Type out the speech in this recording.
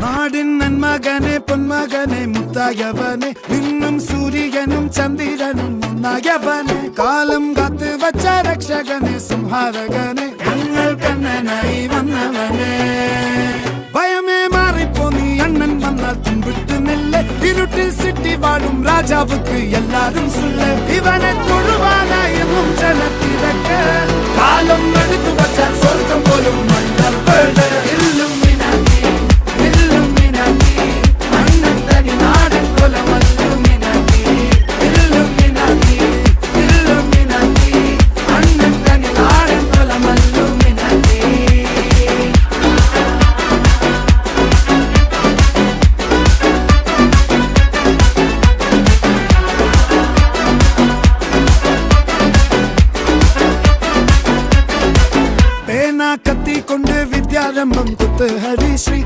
നാടിൻ നന്മകനെ പൊന്മകനെ മുത്തായവനെ നിന്നും സൂര്യനും ചന്ദ്രനും ഒന്നായവനെ കാലം കാത്ത് വച്ച രക്ഷകനെ സംഹാരകനെ ഞങ്ങൾ കണ്ണനായി വന്നവനെ ഭയമേ മാറിപ്പോ നീ അണ്ണൻ വന്നാൽ തുമ്പിട്ടുന്നില്ല ഇരുട്ടിൽ സിറ്റി വാഴും രാജാവുക്ക് എല്ലാരും സുല്ല ഇവനെ തൊഴുവാനായി ജനത്തിരക്ക് കാലം എടുത്തു വച്ചാൽ സ്വർഗം പോലും കത്തിക്കൊണ്ട് വിദ്യാരംഭം കുത്ത് ഹരിശ്രീ